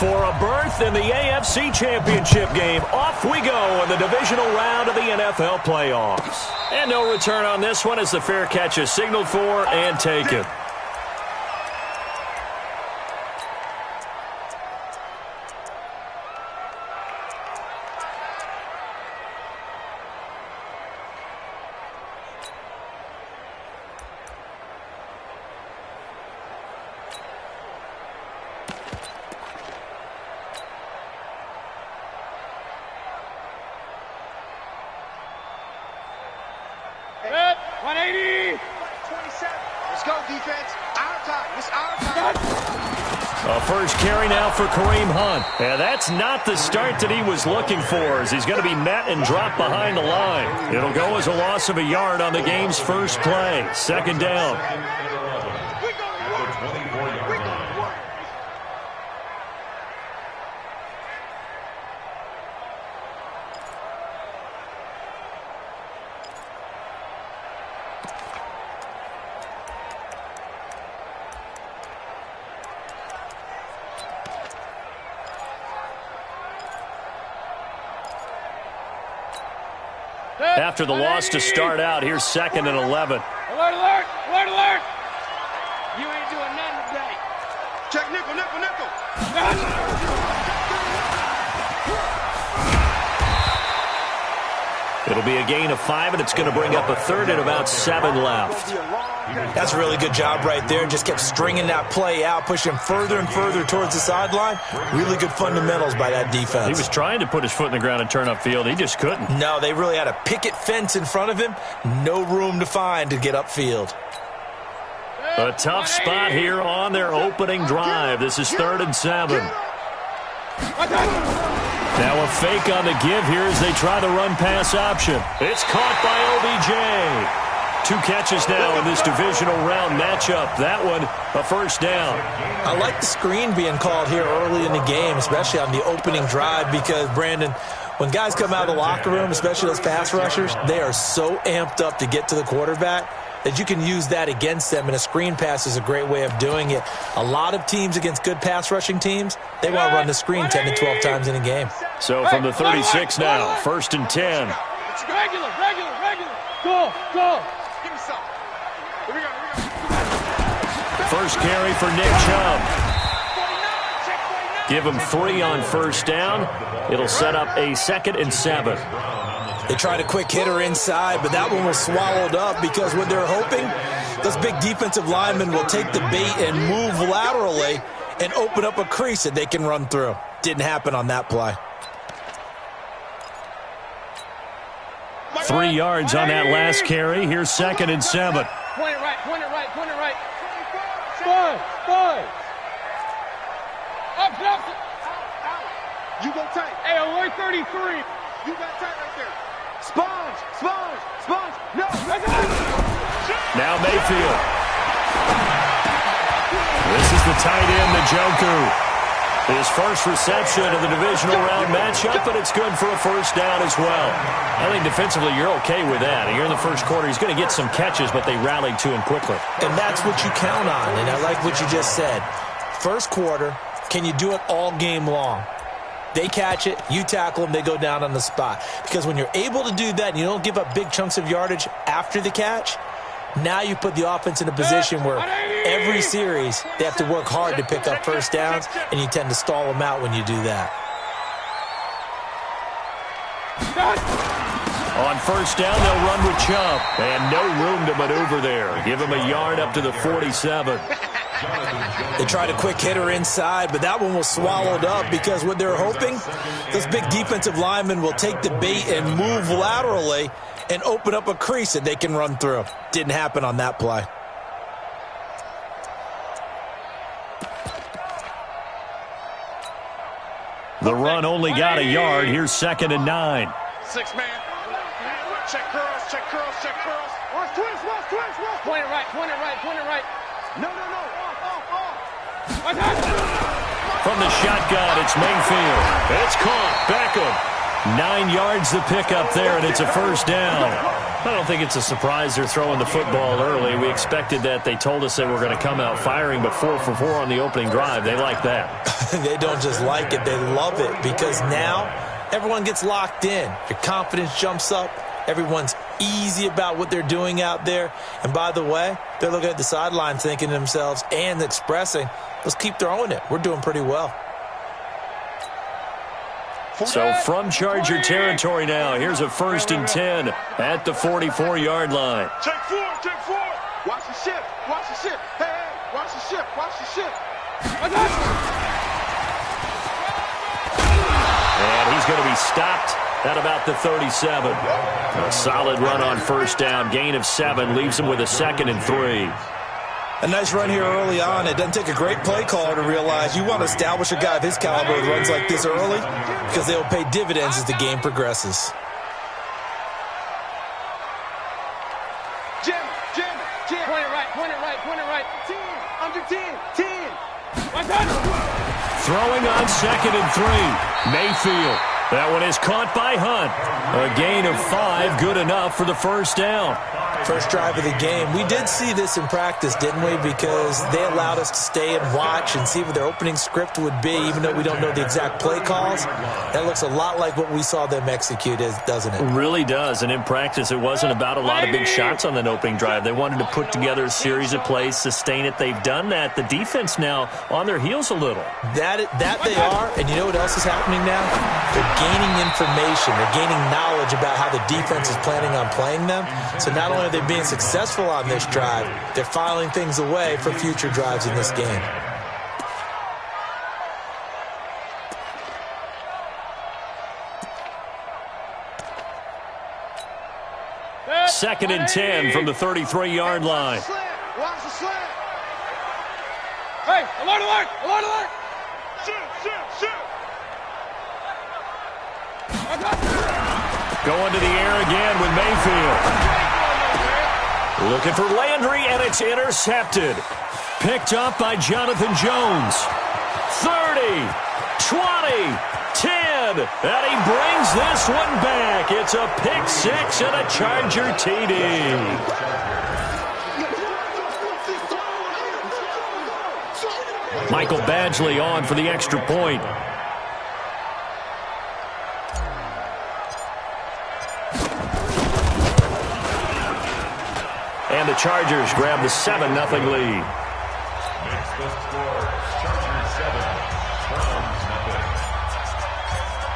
for a berth in the AFC Championship game. Off we go in the divisional round of the NFL playoffs. And no return on this one as the fair catch is signaled for and taken. A first carry now for Kareem Hunt. And that's not the start that he was looking for, as he's going to be met and dropped behind the line. It'll go as a loss of a yard on the game's first play. Second down. After the loss to start out, here's 2nd and 11. Alert, alert, alert, alert. You ain't doing nothing today. Check nickel, nickel, nickel. It'll be a gain of 5, and it's going to bring up a third and about 7 left. That's a really good job right there. Just kept stringing that play out, pushing further and further towards the sideline. Really good fundamentals by that defense. He was trying to put his foot in the ground and turn upfield. He just couldn't. No, they really had a picket fence in front of him. No room to find to get upfield. A tough spot here on their opening drive. This is 3rd and 7. Now a fake on the give here as they try the run-pass option. It's caught by OBJ. 2 catches now in this divisional round matchup. That one, a first down. I like the screen being called here early in the game, especially on the opening drive, because, Brandon, when guys come out of the locker room, especially those pass rushers, they are so amped up to get to the quarterback that you can use that against them, and a screen pass is a great way of doing it. A lot of teams against good pass rushing teams, they want to run the screen 10 to 12 times in a game. So from the 36 now, 1st and 10. Regular. Go. Give me some. Here we go. First carry for Nick Chubb. Give him 3 on first down. It'll set up a 2nd and 7. They tried a quick hitter inside, but that one was swallowed up because what they're hoping, those big defensive linemen will take the bait and move laterally and open up a crease that they can run through. Didn't happen on that play. 3 yards on that last carry. Here's 2nd and 7. Point it right. Five. Up. You go tight. Hey, alert 33. You got tight right there. Sponge. No. Now Mayfield. This is the tight end, Njoku. His first reception of the divisional round matchup, but it's good for a first down as well. I think defensively you're okay with that. Here in the first quarter, he's going to get some catches, but they rallied to him quickly. And that's what you count on, and I like what you just said. First quarter, can you do it all game long? They catch it, you tackle them, they go down on the spot. Because when you're able to do that and you don't give up big chunks of yardage after the catch, now you put the offense in a position where every series they have to work hard to pick up first downs, and you tend to stall them out when you do that. On first down, they'll run with Chubb. And no room to maneuver there. Give him a yard up to the 47. They tried a quick hitter inside, but that one was swallowed up because what they're hoping, those big defensive linemen will take the bait and move laterally and open up a crease that they can run through. Didn't happen on that play. The run only got a yard. Here's 2nd and 9. 6 man. Check curls. Watch twist. Point it right. No. Off. From the shotgun, it's Mayfield. It's caught. Beckham. 9 yards the pickup there, and it's a first down. I don't think it's a surprise they're throwing the football early. We expected that. They told us they were going to come out firing, but 4 for 4 on the opening drive. They like that. They don't just like it. They love it because now everyone gets locked in. Your confidence jumps up. Everyone's easy about what they're doing out there. And by the way, they're looking at the sideline thinking to themselves and expressing, let's keep throwing it. We're doing pretty well. So from Charger territory now, here's a 1st and 10 at the 44-yard line. Take 4, take 4. Watch the ship, watch the ship. Hey, hey, watch the ship, watch the ship. And he's going to be stopped at about the 37. A solid run on 1st down. Gain of 7 leaves him with a 2nd and 3. A nice run here early on. It doesn't take a great play caller to realize you want to establish a guy of his caliber who runs like this early because they'll pay dividends as the game progresses. Jim. Point it right, point it right, point it right. 10, under 10, 10. Throwing on 2nd and 3. Mayfield. That one is caught by Hunt. A gain of 5, good enough for the 1st down. First drive of the game. We did see this in practice, didn't we? Because they allowed us to stay and watch and see what their opening script would be, even though we don't know the exact play calls. That looks a lot like what we saw them execute, doesn't it? It really does. And in practice, it wasn't about a lot of big shots on that opening drive. They wanted to put together a series of plays, sustain it. They've done that. The defense now on their heels a little. That they are. And you know what else is happening now? They're gaining information. They're gaining knowledge about how the defense is planning on playing them. So not only are they being successful on this drive, they're filing things away for future drives in this game. Second and 10 from the 33-yard line. Watch the slant. Hey, alert, alert, alert, alert. Shoot. Going to the air again with Mayfield. Looking for Landry, and it's intercepted. Picked up by Jonathan Jones. 30, 20, 10, and he brings this one back. It's a pick 6 and a Charger TD. Michael Badgley on for the extra point. And the Chargers grab the 7-0 lead.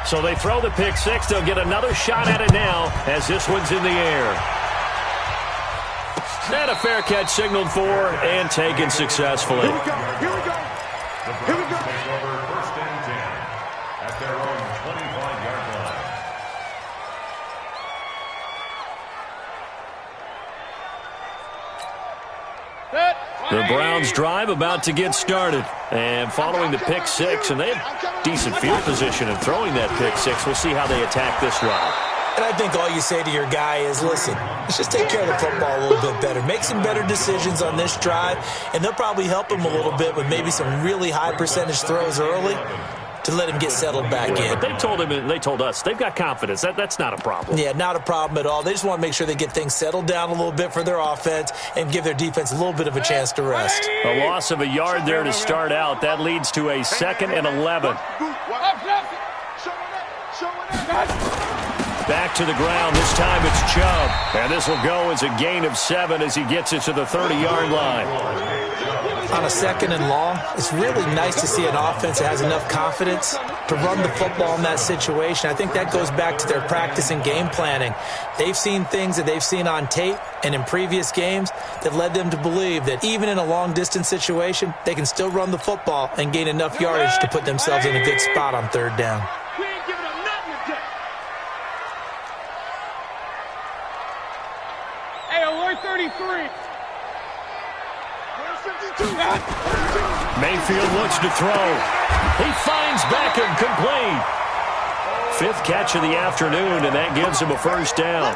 So they throw the pick 6. They'll get another shot at it now as this one's in the air. And a fair catch signaled for and taken successfully. Here we go. Here we go. Here we go. First and 10 at their own 25-yard line. The Browns drive about to get started. And following the pick 6, and they have decent field position in throwing that pick 6. We'll see how they attack this drive. And I think all you say to your guy is, listen, let's just take care of the football a little bit better. Make some better decisions on this drive, and they'll probably help him a little bit with maybe some really high percentage throws early to let him get settled back in. But they told him, and they told us, they've got confidence. That's not a problem. Yeah, not a problem at all. They just want to make sure they get things settled down a little bit for their offense and give their defense a little bit of a chance to rest. A loss of a yard there to start out. That leads to a 2nd and 11. Back to the ground. This time it's Chubb. And this will go as a gain of 7 as he gets it to the 30-yard line. On a 2nd and long, it's really nice to see an offense that has enough confidence to run the football in that situation. I think that goes back to their practice and game planning. They've seen things that they've seen on tape and in previous games that led them to believe that even in a long-distance situation, they can still run the football and gain enough yardage to put themselves in a good spot on 3rd down. We ain't giving up nothing today. Hey, alert 33. Mayfield looks to throw. He finds Beckham complete. fifth catch of the afternoon, and that gives him a first down.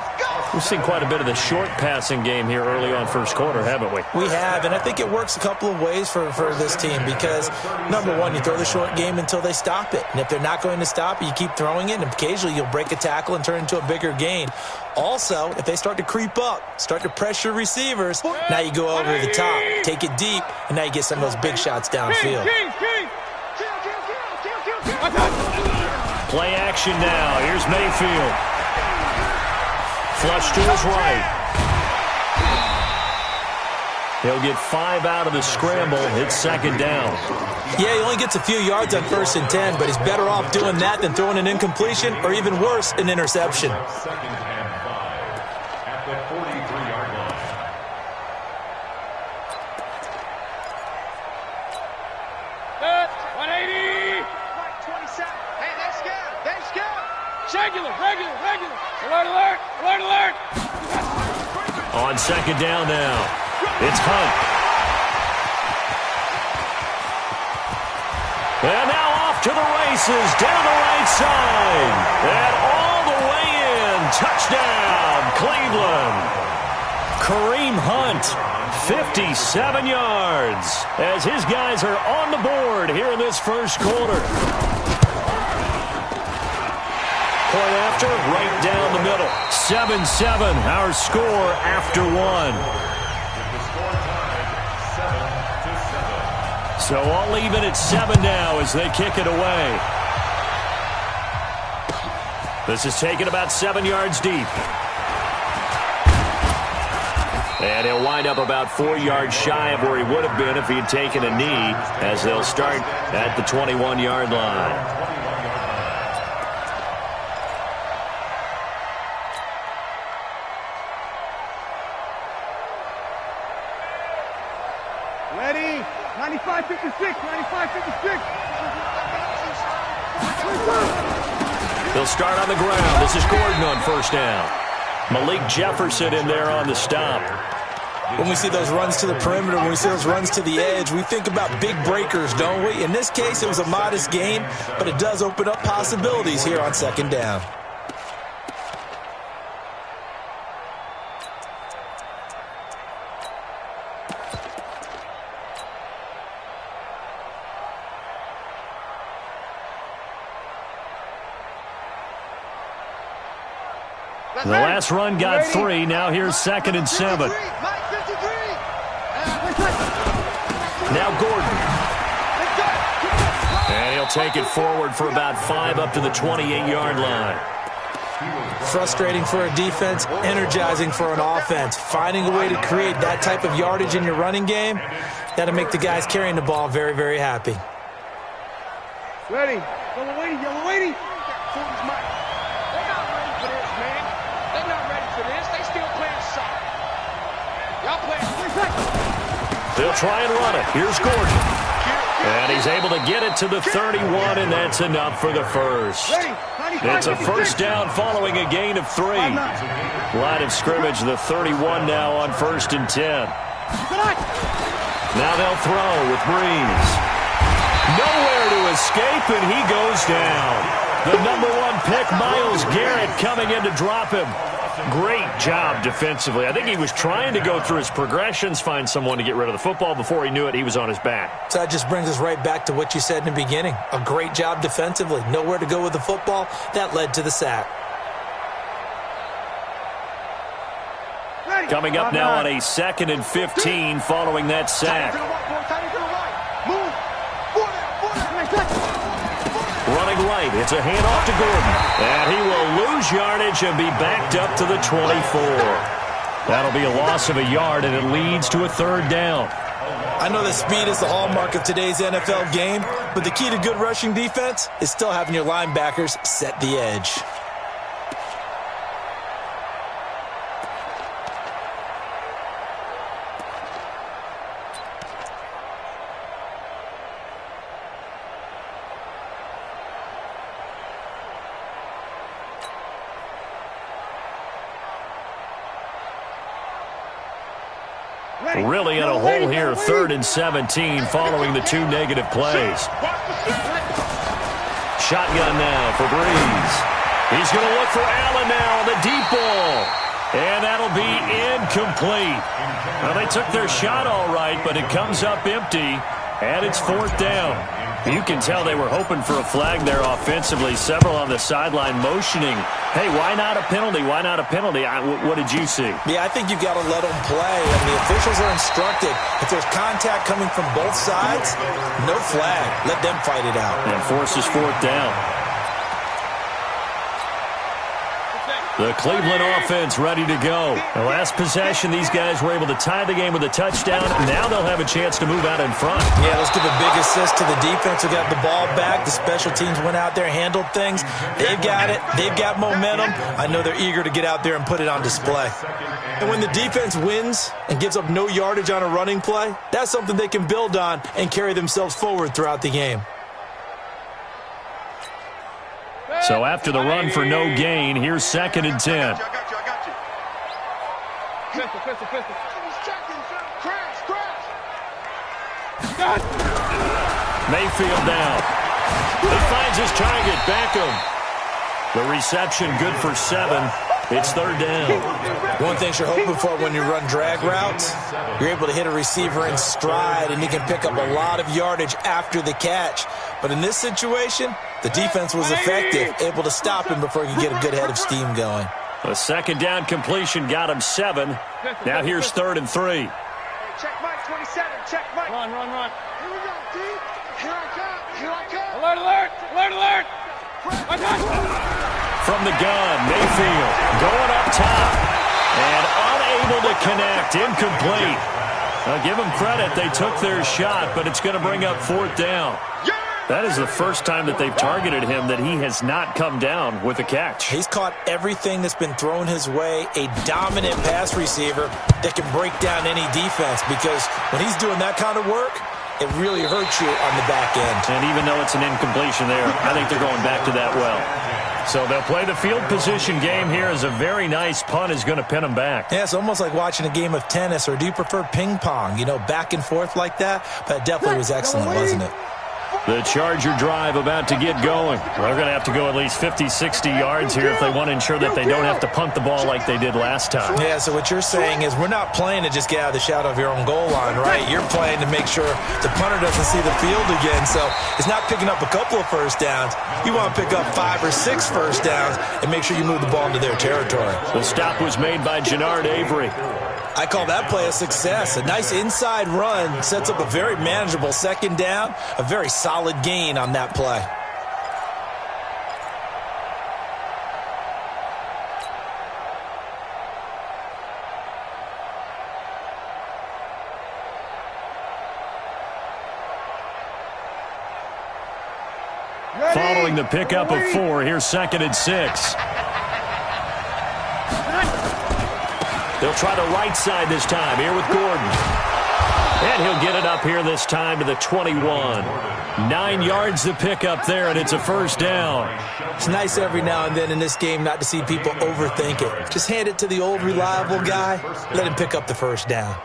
We've seen quite a bit of the short passing game here early on first quarter, haven't we? We have, and I think it works a couple of ways for this team because, number one, you throw the short game until they stop it. And if they're not going to stop it, you keep throwing it, and occasionally you'll break a tackle and turn into a bigger gain. Also, if they start to creep up, start to pressure receivers, now you go over the top, take it deep, and now you get some of those big shots downfield. Play action now. Here's Mayfield. Flush to his right. He'll get 5 out of the scramble. It's second down. Yeah, he only gets a few yards on 1st and 10, but he's better off doing that than throwing an incompletion or even worse, an interception. Second and 5 at the 43-yard line. Good. 180. Right, 27. Hey, they scared. They scared. Regular. Alert. On second down now, it's Hunt. And now off to the races, down the right side. And all the way in. Touchdown, Cleveland. Kareem Hunt, 57 yards, as his guys are on the board here in this first quarter. Point after, right down the middle. 7-7, our score after one. So all even at 7 now as they kick it away. This is taken about 7 yards deep. And he'll wind up about 4 yards shy of where he would have been if he had taken a knee, as they'll start at the 21-yard line. Ready? 95-56. They'll start on the ground. This is Gordon on first down. Malik Jefferson in there on the stop. When we see those runs to the perimeter, when we see those runs to the edge, we think about big breakers, don't we? In this case, it was a modest gain, but it does open up possibilities here on second down. The last run got 3. Now here's 2nd and 7. Now Gordon. And he'll take it forward for about 5 up to the 28-yard line. Frustrating for a defense, energizing for an offense. Finding a way to create that type of yardage in your running game, that'll make the guys carrying the ball very, very happy. Ready? Yellow lady. They're not ready for this, man. They're not ready for this. They still playing soft. Y'all playing. They'll try and run it. Here's Gordon. And he's able to get it to the 31, and that's enough for the first. It's a first down following a gain of 3. Line of scrimmage, the 31 now on 1st and 10. Now they'll throw with Breeze. Nowhere to escape, and he goes down. The number 1 pick, Myles Garrett, coming in to drop him. Great job defensively. I think he was trying to go through his progressions, find someone to get rid of the football. Before he knew it, he was on his back. So that just brings us right back to what you said in the beginning. A great job defensively. Nowhere to go with the football. That led to the sack. Coming up now on a 2nd and 15 following that sack. Running right, it's a handoff to Gordon. And he will lose yardage and be backed up to the 24. That'll be a loss of a yard, and it leads to a 3rd down. I know that speed is the hallmark of today's NFL game, but the key to good rushing defense is still having your linebackers set the edge. Really in a hole here, 3rd and 17 following the 2 negative plays. Shotgun now for Breeze. He's going to look for Allen now on the deep ball. And that'll be incomplete. Well, they took their shot all right, but it comes up empty, and it's 4th down. You can tell they were hoping for a flag there offensively. Several on the sideline motioning, hey, why not a penalty? Why not a penalty? What did you see? Yeah, I think you've got to let them play. And the officials are instructed, if there's contact coming from both sides, no flag. Let them fight it out. And forces 4th down. The Cleveland offense ready to go. The last possession, these guys were able to tie the game with a touchdown. Now they'll have a chance to move out in front. Yeah, let's give a big assist to the defense who got the ball back. The special teams went out there, handled things. They've got it. They've got momentum. I know they're eager to get out there and put it on display. And when the defense wins and gives up no yardage on a running play, that's something they can build on and carry themselves forward throughout the game. So after the run for no gain, here's 2nd and 10. I got you. Pistol. Crash. Mayfield down. He finds his target, Beckham. The reception good for 7. It's 3rd down. One thing you're hoping for when you run drag routes, you're able to hit a receiver in stride, and he can pick up a lot of yardage after the catch. But in this situation, the defense was effective, able to stop him before he could get a good head of steam going. A 2nd down completion got him 7. Now here's 3rd and 3. Check Mike 27. Check Mike. Run. Here we go, D. Here I come. Alert. From the gun, Mayfield going up top and unable to connect, incomplete. Now give them credit, they took their shot, but it's going to bring up 4th down. That is the first time that they've targeted him that he has not come down with a catch. He's caught everything that's been thrown his way, a dominant pass receiver that can break down any defense, because when he's doing that kind of work, it really hurts you on the back end. And even though it's an incompletion there, I think they're going back to that well. So they'll play the field position game here as a very nice punt is going to pin them back. Yeah, it's almost like watching a game of tennis, or do you prefer ping pong? You know, back and forth like that? But it definitely was excellent, wasn't it? The Charger drive about to get going. They're going to have to go at least 50, 60 yards here if they want to ensure that they don't have to punt the ball like they did last time. Yeah, so what you're saying is we're not playing to just get out of the shadow of your own goal line, right? You're playing to make sure the punter doesn't see the field again. So it's not picking up a couple of first downs. You want to pick up 5 or 6 first downs and make sure you move the ball into their territory. The stop was made by Jannard Avery. I call that play a success. A nice inside run sets up a very manageable 2nd down, a very solid gain on that play. Following the pickup of 4, here's 2nd and 6. They'll try the right side this time, here with Gordon. And he'll get it up here this time to the 21. 9 yards to pick up there, and it's a 1st down. It's nice every now and then in this game not to see people overthink it. Just hand it to the old reliable guy, let him pick up the 1st down.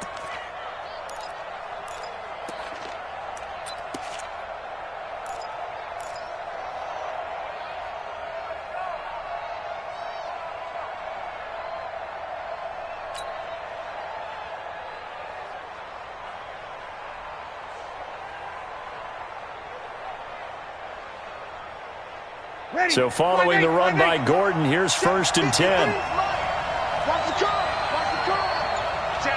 So following the run by Gordon, here's 1st and 10. Watch the curl. Watch it.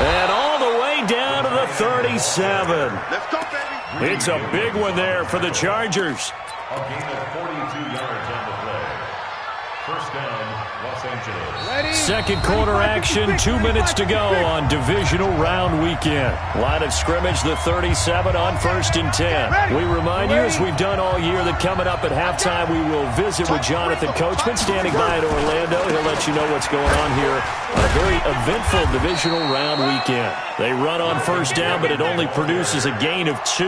And all the way down to the 37. Let's go, baby. It's a big one there for the Chargers. A gain of 42 yards on the play. First down, Los Angeles. Second quarter action, 2 minutes to go on divisional round weekend. Line of scrimmage, the 37 on 1st and 10. We remind you, as we've done all year, that coming up at halftime, we will visit with Jonathan Coachman standing by in Orlando. He'll let you know what's going on here on a very eventful divisional round weekend. They run on first down, but it only produces a gain of 2.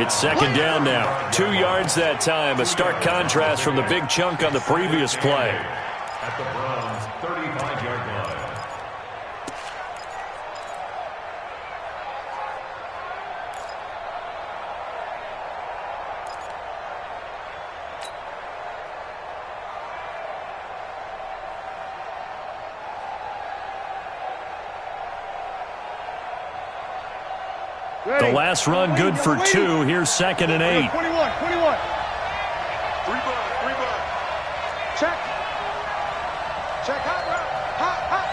It's second down now. 2 yards that time, a stark contrast from the big chunk on the previous play. At the Browns' 35-yard line. The last run good for 2. Here's second and 8. 21. 3 bud. Check. Check. Hot route. Hot.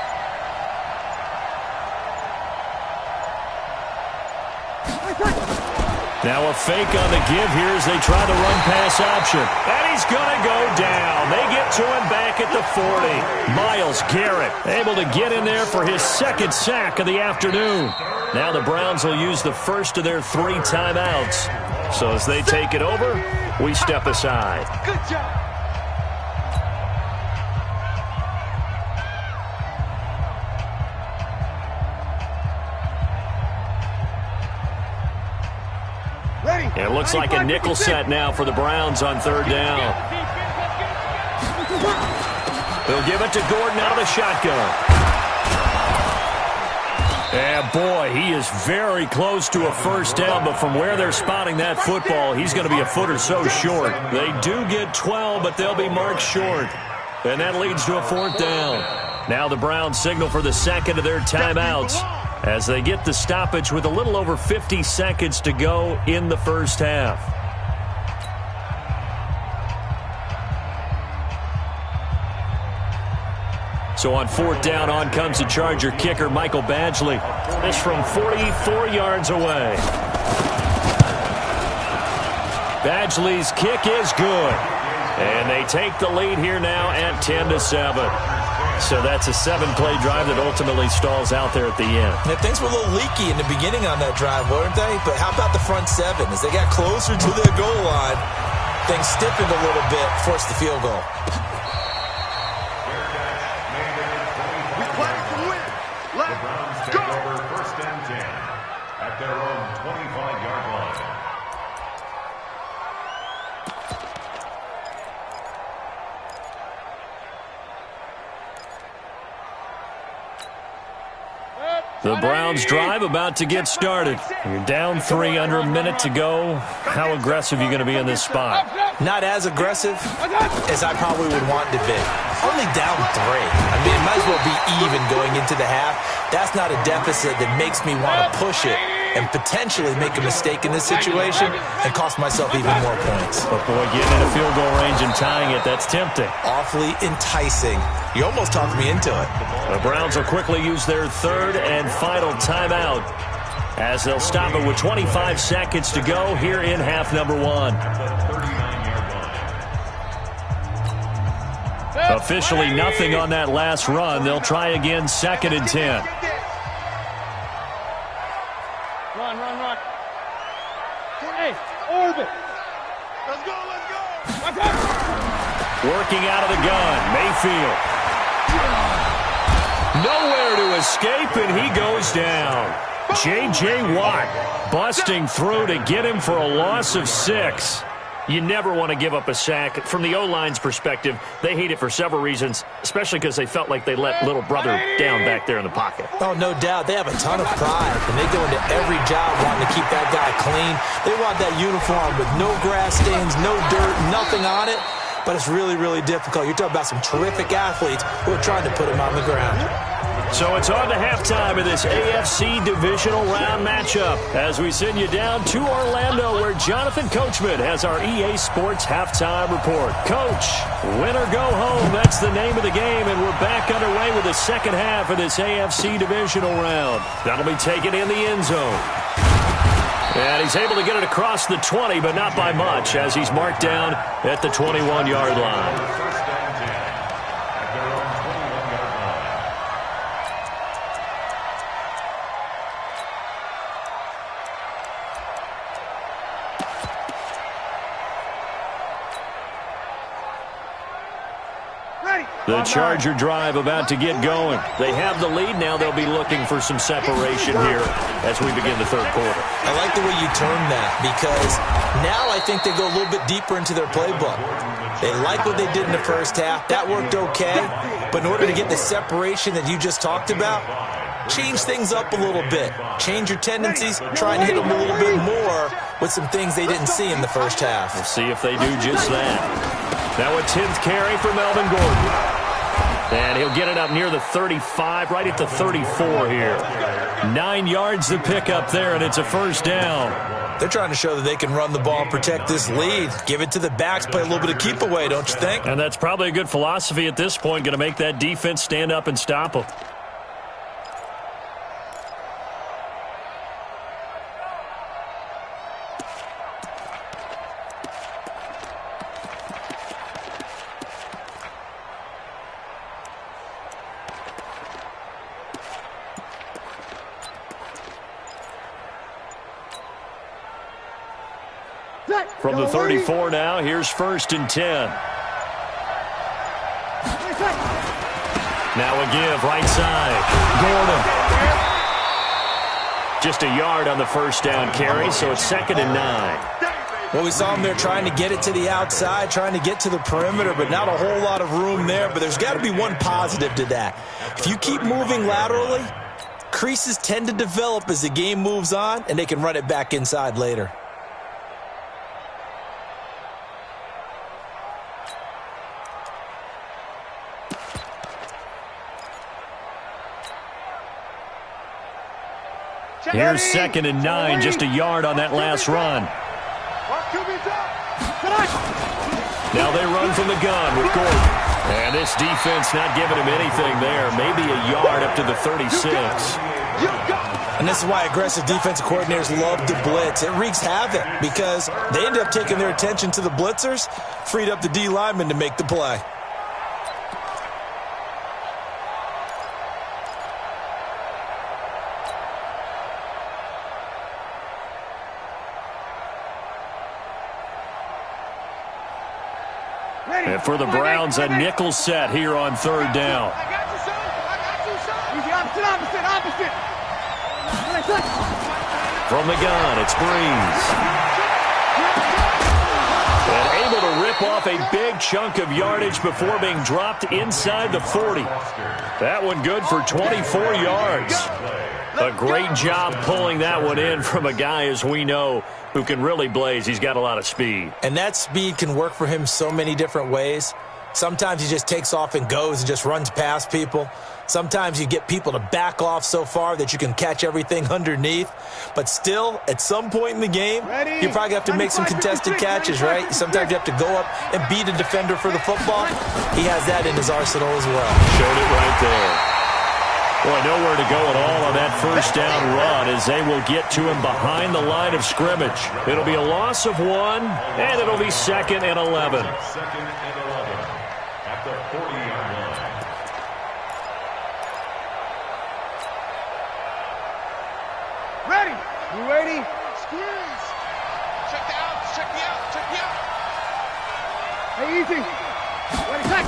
Now a fake on the give here as they try the run-pass option. And he's going to go down. They get to him back at the 40. Myles Garrett able to get in there for his second sack of the afternoon. Now the Browns will use the first of their 3 timeouts. So as they take it over, we step aside. Good job. It looks like a nickel set now for the Browns on third down. They'll give it to Gordon out of the shotgun. And boy, he is very close to a first down, but from where they're spotting that football, he's going to be a foot or so short. They do get 12, but they'll be marked short. And that leads to a fourth down. Now the Browns signal for the second of their timeouts as they get the stoppage with a little over 50 seconds to go in the first half. So on fourth down, on comes the Charger kicker, Michael Badgley. This from 44 yards away. Badgley's kick is good. And they take the lead here now at 10-7. So that's a 7-play drive that ultimately stalls out there at the end. Yeah, things were a little leaky in the beginning on that drive, weren't they? But how about the front 7? As they got closer to their goal line, things stiffened a little bit, forced the field goal. We play to win. Let's Take over first and 10 at their own 25-yard line. The Browns drive about to get started. You're down 3 under a minute to go. How aggressive are you going to be in this spot? Not as aggressive as I probably would want to be. Only down 3. I mean, it might as well be even going into the half. That's not a deficit that makes me want to push it and potentially make a mistake in this situation and cost myself even more points. But boy, getting in a field goal range and tying it, that's tempting. Awfully enticing. You almost talked me into it. The Browns will quickly use their third and final timeout as they'll stop it with 25 seconds to go here in half number 1. Officially nothing on that last run. They'll try again second and 10. Run. Hey, orbit. Let's go. Working out of the gun, Mayfield. Nowhere to escape, and he goes down. J.J. Watt busting through to get him for a loss of 6. You never want to give up a sack. From the O-line's perspective, they hate it for several reasons, especially because they felt like they let little brother down back there in the pocket. Oh, no doubt. They have a ton of pride, and they go into every job wanting to keep that guy clean. They want that uniform with no grass stains, no dirt, nothing on it. But it's really, really difficult. You're talking about some terrific athletes who are trying to put him on the ground. So it's on to halftime of this AFC divisional round matchup as we send you down to Orlando where Jonathan Coachman has our EA Sports halftime report. Coach, win or go home, that's the name of the game, and we're back underway with the second half of this AFC divisional round. That'll be taken in the end zone. And he's able to get it across the 20, but not by much as he's marked down at the 21-yard line. The Charger drive about to get going. They have the lead now. They'll be looking for some separation here as we begin the third quarter. I like the way you term that because now I think they go a little bit deeper into their playbook. They like what they did in the first half. That worked okay. But in order to get the separation that you just talked about, change things up a little bit. Change your tendencies. Try and hit them a little bit more with some things they didn't see in the first half. We'll see if they do just that. Now a 10th carry for Melvin Gordon. And he'll get it up near the 35, right at the 34 here. 9 yards to pick up there, and it's a first down. They're trying to show that they can run the ball and protect this lead. Give it to the backs, play a little bit of keep away, don't you think? And that's probably a good philosophy at this point, going to make that defense stand up and stop them. From the 34 now, here's 1st and 10. Now a give, right side. Gordon. Just a yard on the first down carry, so it's 2nd and 9. Well, we saw him there trying to get it to the outside, trying to get to the perimeter, but not a whole lot of room there. But there's got to be one positive to that. If you keep moving laterally, creases tend to develop as the game moves on, and they can run it back inside later. Here's 2nd and 9, just a yard on that last run. Now they run from the gun with Gordon. And this defense not giving him anything there. Maybe a yard up to the 36. And this is why aggressive defensive coordinators love to blitz. It wreaks havoc because they end up taking their attention to the blitzers, freed up the D lineman to make the play. And for the Browns, a nickel set here on 3rd down. From the gun, it's Breeze. And able to rip off a big chunk of yardage before being dropped inside the 40. That one good for 24 yards. A great job pulling that one in from a guy, as we know, who can really blaze. He's got a lot of speed. And that speed can work for him so many different ways. Sometimes he just takes off and goes and just runs past people. Sometimes you get people to back off so far that you can catch everything underneath. But still, at some point in the game, you probably have to make some contested catches, right? Sometimes you have to go up and beat a defender for the football. He has that in his arsenal as well. Showed it right there. Boy, nowhere to go at all on that first down run as they will get to him behind the line of scrimmage. It'll be a loss of 1, and it'll be 2nd and 11. 2nd and 11 at the 40-yard line. Ready? You ready? Squeeze. Check the out. Check the out. Check the out. Hey, easy. Ready, check.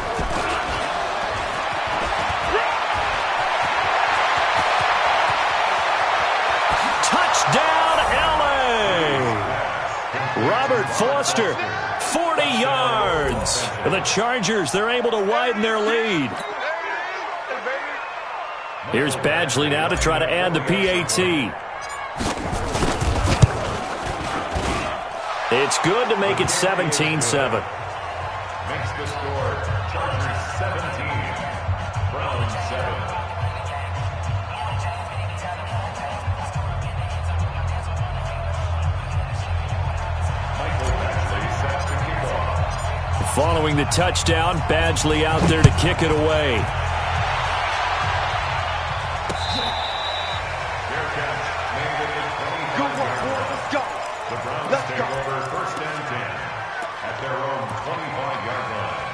Touchdown, L.A. Robert Foster, 40 yards. The Chargers, they're able to widen their lead. Here's Badgley now to try to add the PAT. It's good to make it 17-7. Makes the score. Chargers 17. Browns 7. Following the touchdown, Badgley out there to kick it away. The Browns take over 1st and 10 at their own 25-yard line.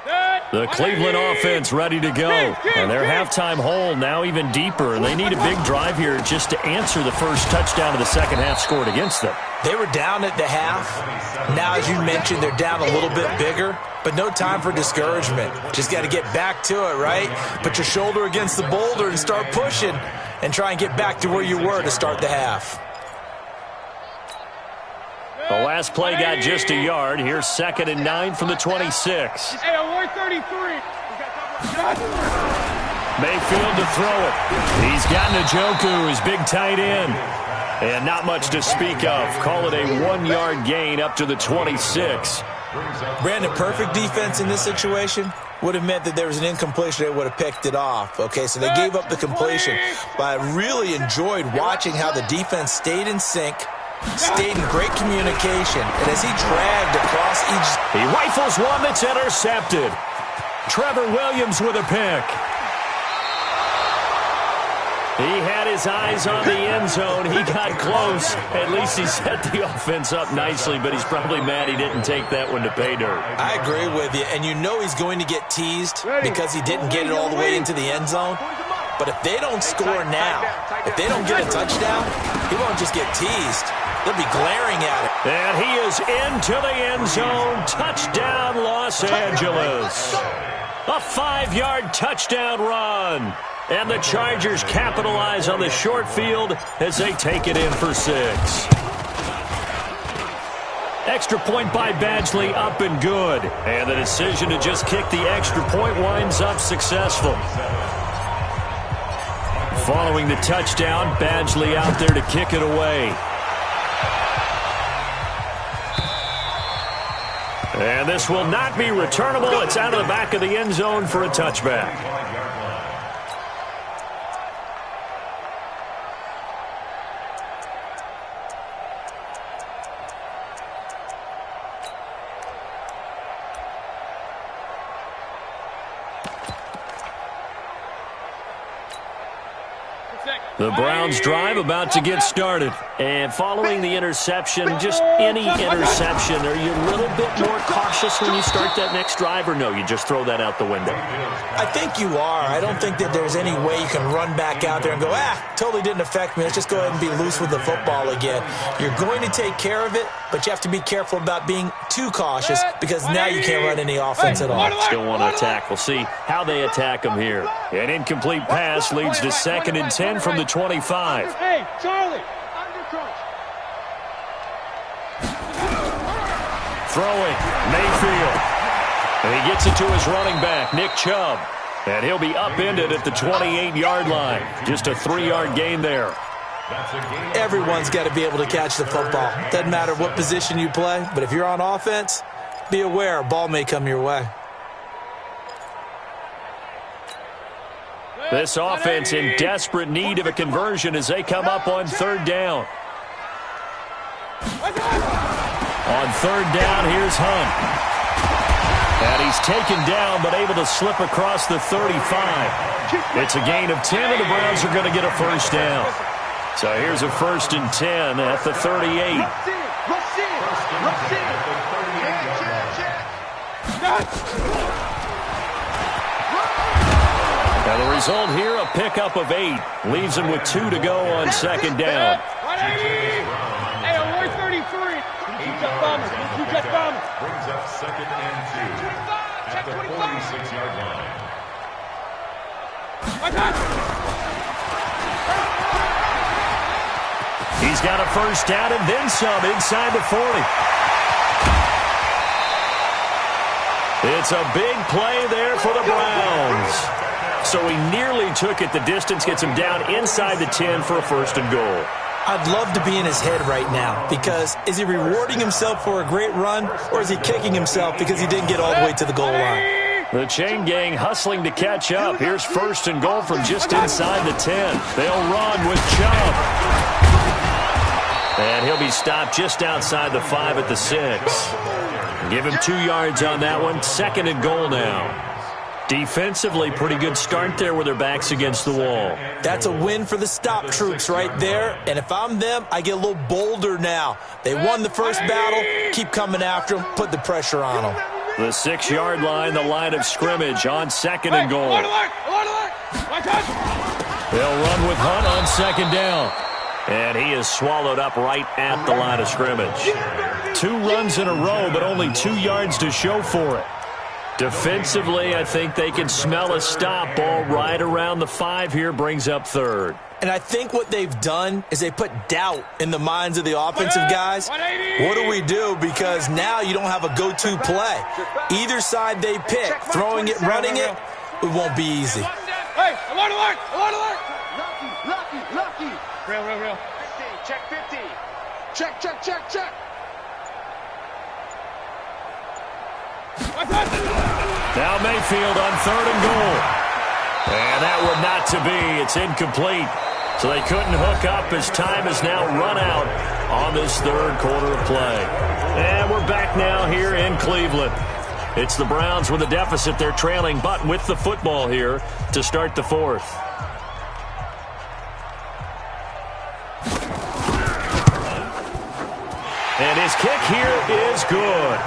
Good. The Cleveland offense ready to go. And their halftime hole now even deeper. And they need a big drive here just to answer the first touchdown of the second half scored against them. They were down at the half. Now, as you mentioned, they're down a little bit bigger. But no time for discouragement. Just got to get back to it, right? Put your shoulder against the boulder and start pushing. And try and get back to where you were to start the half. The last play got just a yard. Here's 2nd and 9 from the 26. Hey, 133. Mayfield to throw it. He's got Njoku, his big tight end. And not much to speak of. Call it a 1-yard gain up to the 26. Brandon, perfect defense in this situation would have meant that there was an incompletion. They would have picked it off. Okay, so they gave up the completion. But I really enjoyed watching how the defense stayed in sync, stayed in great communication, and as he dragged across each... He rifles one that's intercepted. Trevor Williams with a pick. He had his eyes on the end zone. He got close. At least he set the offense up nicely, but he's probably mad he didn't take that one to pay dirt. I agree with you, and you know he's going to get teased because he didn't get it all the way into the end zone. But if they don't score now, if they don't get a touchdown, he won't just get teased. They'll be glaring at it. And he is into the end zone. Touchdown, Los Angeles. A 5-yard touchdown run. And the Chargers capitalize on the short field as they take it in for 6. Extra point by Badgley, up and good. And the decision to just kick the extra point winds up successful. Following the touchdown, Badgley out there to kick it away. And this will not be returnable. It's out of the back of the end zone for a touchback. The Browns drive about to get started. And following the interception, just any interception, are you a little bit more cautious when you start that next drive, or no, you just throw that out the window? I think you are. I don't think that there's any way you can run back out there and go, totally didn't affect me. Let's just go ahead and be loose with the football again. You're going to take care of it, but you have to be careful about being too cautious because now you can't run any offense at all. Still want to attack. We'll see how they attack them here. An incomplete pass leads to 2nd and 10 from the 25. Hey, Charlie, under crunch. Throwing, Mayfield. And he gets it to his running back, Nick Chubb. And he'll be upended at the 28-yard line. Just a 3-yard gain there. Everyone's got to be able to catch the football. Doesn't matter what position you play, but if you're on offense, be aware a ball may come your way. This offense in desperate need of a conversion as they come up on 3rd down. On 3rd down, here's Hunt. And he's taken down but able to slip across the 35. It's a gain of 10, and the Browns are going to get a first down. So here's a 1st and 10 at the 38. Now the result here, a pickup of 8. Leaves them with 2 to go on 2nd down. Hey, 133. You just bombed. Brings up 2nd and 2 at the 46-yard line. He's got a first down and then some inside the 40. It's a big play there for the Browns. So he nearly took it the distance, gets him down inside the 10 for a 1st and goal. I'd love to be in his head right now because is he rewarding himself for a great run or is he kicking himself because he didn't get all the way to the goal line? The chain gang hustling to catch up. Here's 1st and goal from just inside the 10. They'll run with Chubb. And he'll be stopped just outside the 5 at the 6. Give him 2 yards on that one. 2nd and goal now. Defensively, pretty good start there with their backs against the wall. That's a win for the stop troops right there. And if I'm them, I get a little bolder now. They won the first battle. Keep coming after them. Put the pressure on them. The 6-yard line, the line of scrimmage on 2nd and goal. They'll run with Hunt on 2nd down. And he is swallowed up right at the line of scrimmage. 2 runs in a row, but only 2 yards to show for it. Defensively, I think they can smell a stop. Ball right around the 5 here, brings up 3rd. And I think what they've done is they put doubt in the minds of the offensive guys. What do we do? Because now you don't have a go-to play. Either side they pick, throwing it, running it, it won't be easy. Hey, alert! Lucky. Real. 50, check 50. Check. Now Mayfield on 3rd and goal. And that would not to be. It's incomplete. So they couldn't hook up as time has now run out on this 3rd quarter of play. And we're back now here in Cleveland. It's the Browns with a deficit. They're trailing, but with the football here to start the 4th. And his kick here is good.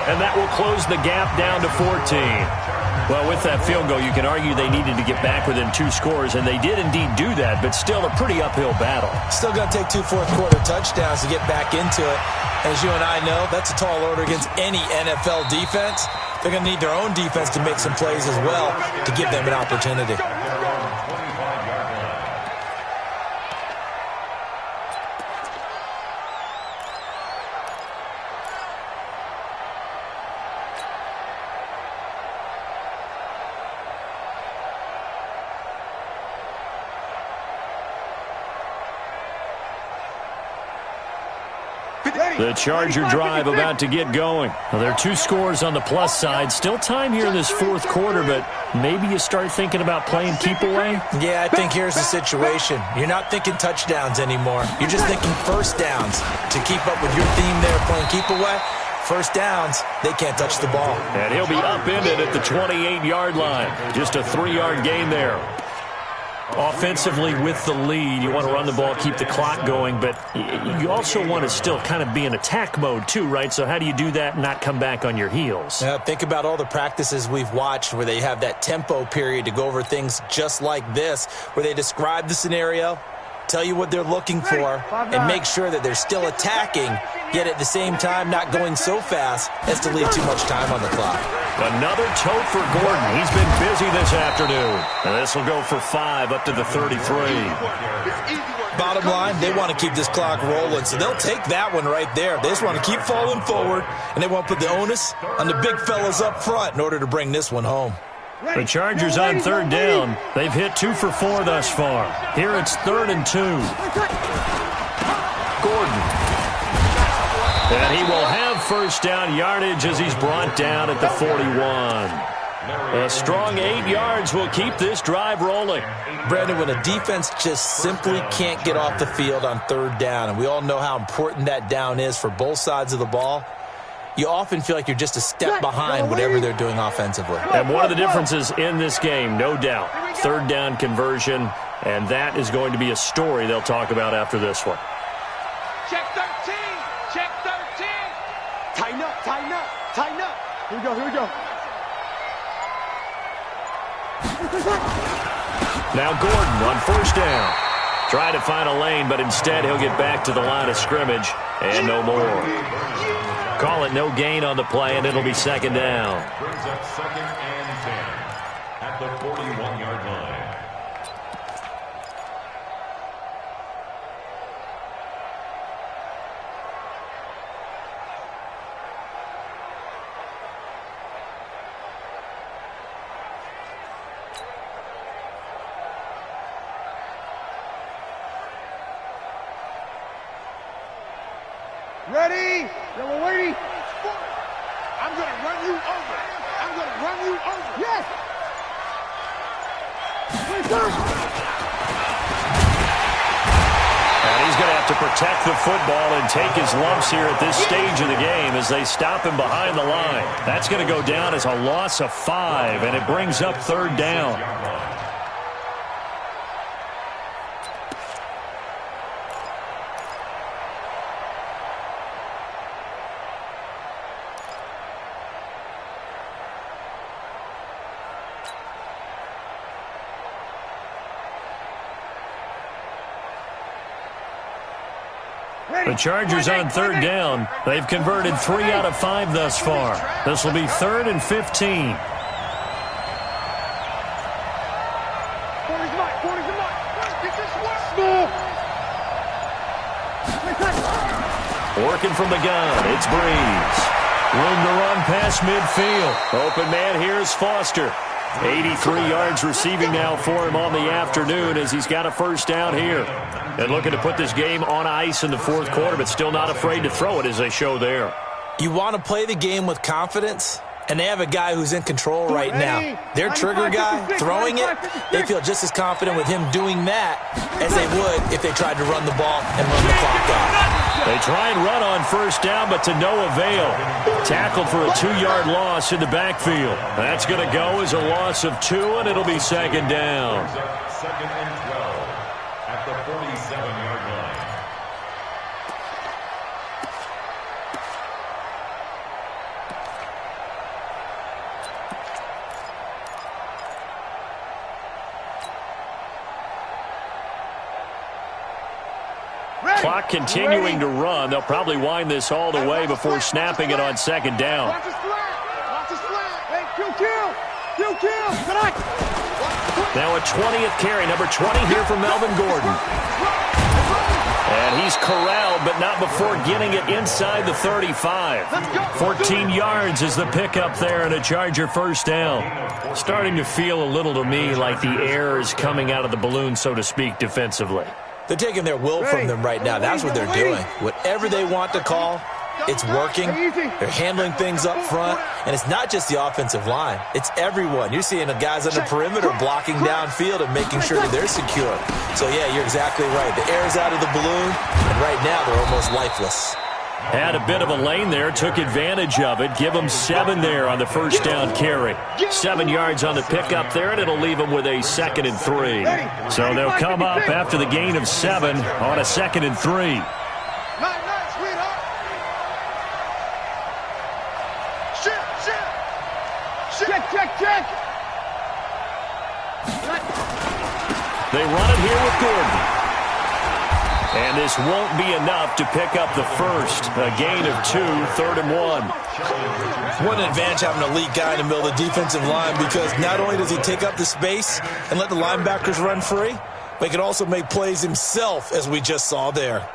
And that will close the gap down to 14. Well, with that field goal, you can argue they needed to get back within 2 scores, and they did indeed do that, but still a pretty uphill battle. Still going to take 2 fourth-quarter touchdowns to get back into it. As you and I know, that's a tall order against any NFL defense. They're going to need their own defense to make some plays as well to give them an opportunity. The Charger drive about to get going. Well, there are 2 scores on the plus side. Still time here in this 4th quarter, but maybe you start thinking about playing keep away? Yeah, I think here's the situation. You're not thinking touchdowns anymore. You're just thinking first downs. To keep up with your theme there, playing keep away, first downs, they can't touch the ball. And he'll be upended at the 28-yard line. Just a 3-yard gain there. Offensively with the lead, you want to run the ball, keep the clock going, but you also want to still kind of be in attack mode too, right? So how do you do that and not come back on your heels? Think about all the practices we've watched where they have that tempo period to go over things just like this, where they describe the scenario, tell you what they're looking for, and make sure that they're still attacking, yet at the same time not going so fast as to leave too much time on the clock. Another tote for Gordon. He's been busy this afternoon. And this will go for 5 up to the 33. Bottom line, they want to keep this clock rolling, so they'll take that one right there. They just want to keep falling forward, and they want to put the onus on the big fellas up front in order to bring this one home. The Chargers on 3rd down. They've hit 2 for 4 thus far. Here it's 3rd and 2. Gordon. And he will have first down yardage as he's brought down at the 41. A strong 8 yards will keep this drive rolling. Brandon, when a defense just simply can't get off the field on 3rd down, and we all know how important that down is for both sides of the ball, you often feel like you're just a step behind whatever they're doing offensively. And one of the differences in this game, no doubt, 3rd down conversion, and that is going to be a story they'll talk about after this one. Check 13. Check 13. Tighten up. Here we go. Now Gordon on first down. Trying to find a lane, but instead he'll get back to the line of scrimmage and no more. Call it no gain on the play, and it'll be 2nd down. Brings up 2nd and 10 at the 41-yard line. Ready? Yellow lady. I'm going to run you over. Yes. And he's going to have to protect the football and take his lumps here at this stage of the game as they stop him behind the line. That's going to go down as a loss of 5, and it brings up 3rd down. The Chargers on third down. They've converted 3 out of 5 thus far. This will be 3rd and 15. Working from the gun, it's Breeze. Room to run past midfield. Open man, here's Foster. 83 yards receiving now for him on the afternoon as he's got a first down here. And looking to put this game on ice in the 4th quarter, but still not afraid to throw it as they show there. You want to play the game with confidence, and they have a guy who's in control right now. Their trigger guy, throwing it, they feel just as confident with him doing that as they would if they tried to run the ball and run the clock out. They try and run on first down, but to no avail. Tackled for a 2-yard loss in the backfield. That's going to go as a loss of 2, and it'll be 2nd down. 2nd and 12 at the 47-yard line. Clock continuing to run. They'll probably wind this all the way before snapping it on 2nd down. Watch his flat. Watch his flat. Hey, kill. Tonight. Now a 20th carry, number 20 here for Melvin Gordon. And he's corralled, but not before getting it inside the 35. 14 yards is the pickup there and a Charger first down. Starting to feel a little to me like the air is coming out of the balloon, so to speak, defensively. They're taking their will from them right now. That's what they're doing. Whatever they want to call, it's working. They're handling things up front. And it's not just the offensive line. It's everyone. You're seeing the guys on the perimeter blocking downfield and making sure that they're secure. So, yeah, you're exactly right. The air's out of the balloon, and right now they're almost lifeless. Had a bit of a lane there, took advantage of it. Give them 7 there on the first down carry. 7 yards on the pickup there, and it'll leave them with a 2nd and 3. So they'll come up after the gain of 7 on a 2nd and 3. Check. They run it here with Gordon. And this won't be enough to pick up the first. A gain of 2, 3rd and 1. What an advantage having an elite guy in the middle of the defensive line, because not only does he take up the space and let the linebackers run free, but he can also make plays himself, as we just saw there.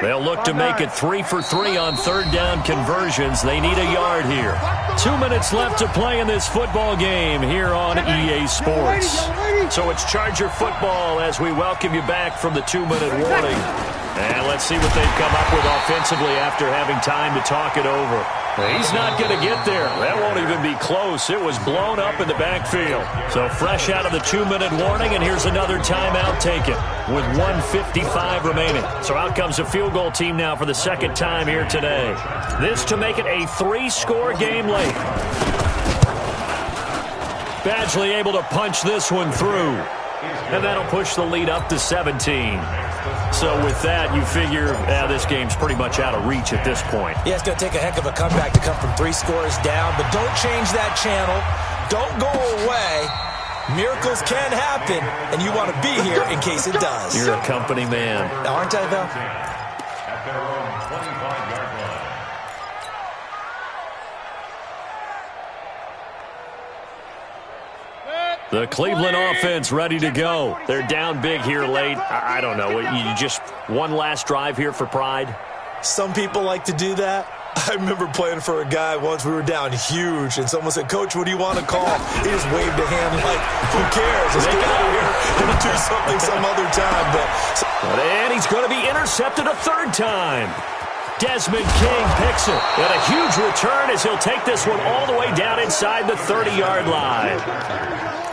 They'll look to make it 3 for 3 on 3rd down conversions. They need a yard here. 2 minutes left to play in this football game here on EA Sports. So it's Charger football as we welcome you back from the 2-minute warning. And let's see what they've come up with offensively after having time to talk it over. He's not going to get there. That won't even be close. It was blown up in the backfield. So fresh out of the 2-minute warning, and here's another timeout taken with 1:55 remaining. So out comes the field goal team now for the 2nd time here today. This to make it a 3-score game late. Badgley able to punch this one through. And that'll push the lead up to 17. So with that, you figure this game's pretty much out of reach at this point. Yeah, it's going to take a heck of a comeback to come from 3 scores down, but don't change that channel. Don't go away. Miracles can happen, and you want to be here in case it does. You're a company man. Aren't I, though? At their own 25-yard line. The Cleveland offense ready to go. They're down big here late. I don't know. You just one last drive here for pride? Some people like to do that. I remember playing for a guy once. We were down huge, and someone said, "Coach, what do you want to call?" He just waved a hand like, who cares? Let's get out of here and do something some other time. And he's going to be intercepted a 3rd time. Desmond King picks it. And a huge return as he'll take this one all the way down inside the 30-yard line.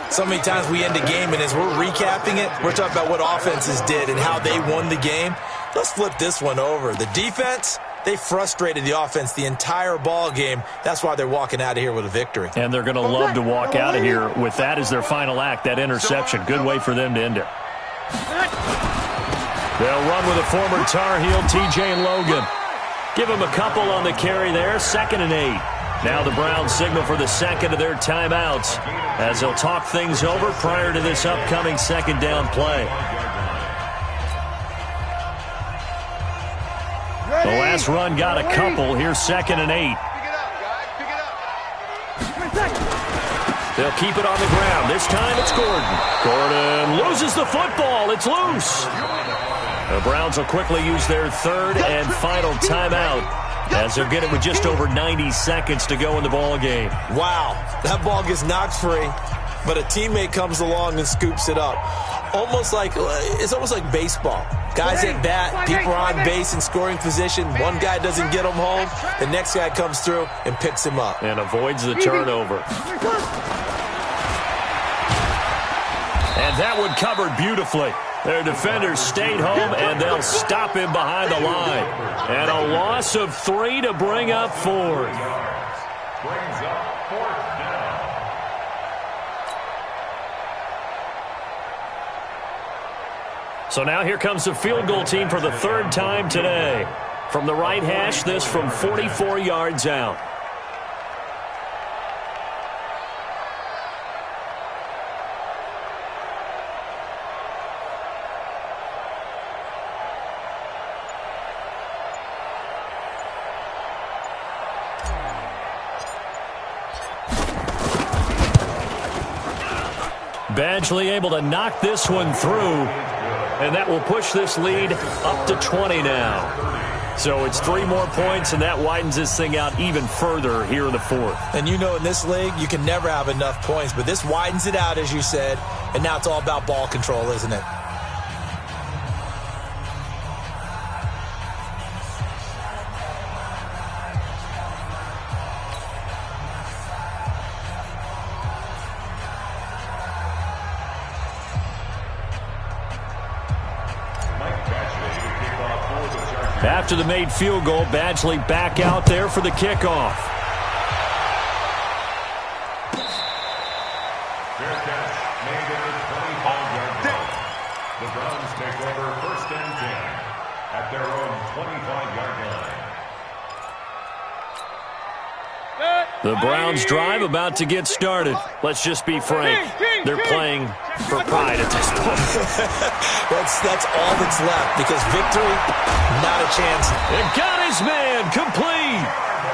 So many times we end a game, and as we're recapping it, we're talking about what offenses did and how they won the game. Let's flip this one over. The defense, they frustrated the offense the entire ball game. That's why they're walking out of here with a victory. And they're going to love to walk out of here with that as their final act, that interception. Good way for them to end it. They'll run with a former Tar Heel, TJ Logan. Give him a couple on the carry there, 2nd and 8. Now the Browns signal for the 2nd of their timeouts as they'll talk things over prior to this upcoming 2nd down play. The last run got a couple. Here's 2nd and 8. Pick it up, guys. Pick it up. They'll keep it on the ground. This time it's Gordon. Gordon loses the football. It's loose. The Browns will quickly use their 3rd and final timeout as they'll get it with just over 90 seconds to go in the ball game. Wow, that ball gets knocked free, but a teammate comes along and scoops it up. It's almost like baseball. Guys at bat, people are on base in scoring position. One guy doesn't get him home. The next guy comes through and picks him up. And avoids the turnover. And that one covered beautifully. Their defenders stayed home, and they'll stop him behind the line. And a loss of 3 to bring up 4th. Brings up 4th down. So now here comes the field goal team for the 3rd time today. From the right hash, this from 44 yards out. Badgley able to knock this one through, and that will push this lead up to 20 now. So it's 3 more points, and that widens this thing out even further here in the 4th. And you know in this league, you can never have enough points, but this widens it out, as you said, and now it's all about ball control, isn't it? After the made field goal, Badgley back out there for the kickoff. Fair catch made at the 25-yard line. The Browns take over 1st and 10 at their own 25-yard line. The Browns drive about to get started. Let's just be frank. They're playing for pride at this point. That's all that's left, because victory, not a chance. And got his man complete.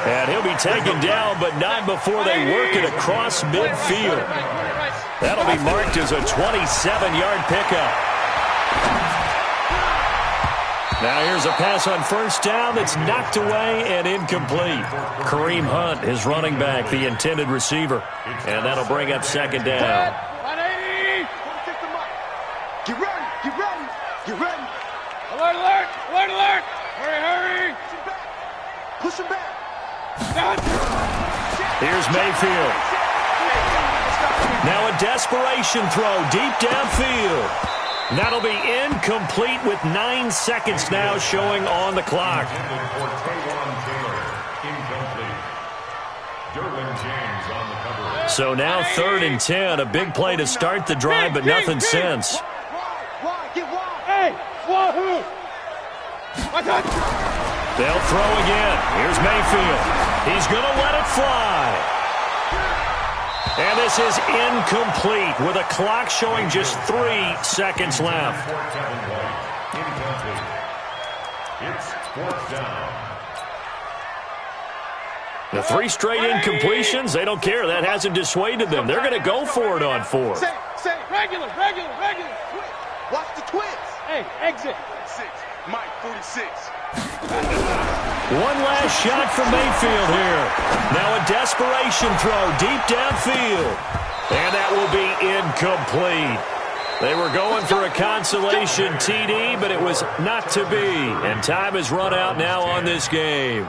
And he'll be taken down, but not before they work it across midfield. That'll be marked as a 27-yard pickup. Now here's a pass on 1st down that's knocked away and incomplete. Kareem Hunt, his running back, the intended receiver. And that'll bring up 2nd down. 180. Get ready. Get ready. Get ready. Alert, alert. Alert, alert. Hurry, hurry. Push him back. Here's Mayfield. Now a desperation throw deep downfield. That'll be incomplete with 9 seconds now showing on the clock. So now 3rd and 10, a big play to start the drive, but nothing since. Hey, wahoo! They'll throw again. Here's Mayfield. He's going to let it fly. And this is incomplete with a clock showing just 3 seconds left. It's 4th down. The 3 straight incompletions, they don't care. That hasn't dissuaded them. They're going to go for it on 4th. Say, regular. Watch the twins. Hey, exit. 6, Mike, 46. One last shot from Mayfield here. Now a desperation throw deep downfield. And that will be incomplete. They were going for a consolation TD, but it was not to be. And time has run out now on this game.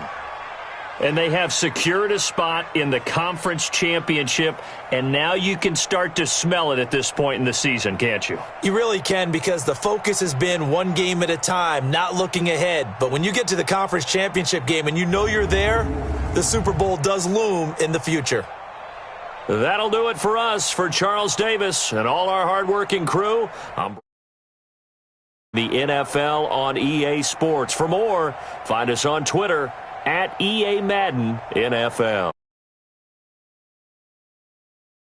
And they have secured a spot in the conference championship, and now you can start to smell it at this point in the season, can't you? You really can, because the focus has been one game at a time, not looking ahead. But when you get to the conference championship game and you know you're there, the Super Bowl does loom in the future. That'll do it for us. For Charles Davis and all our hardworking crew, I'm the NFL on EA Sports. For more, find us on Twitter @EA Madden NFL.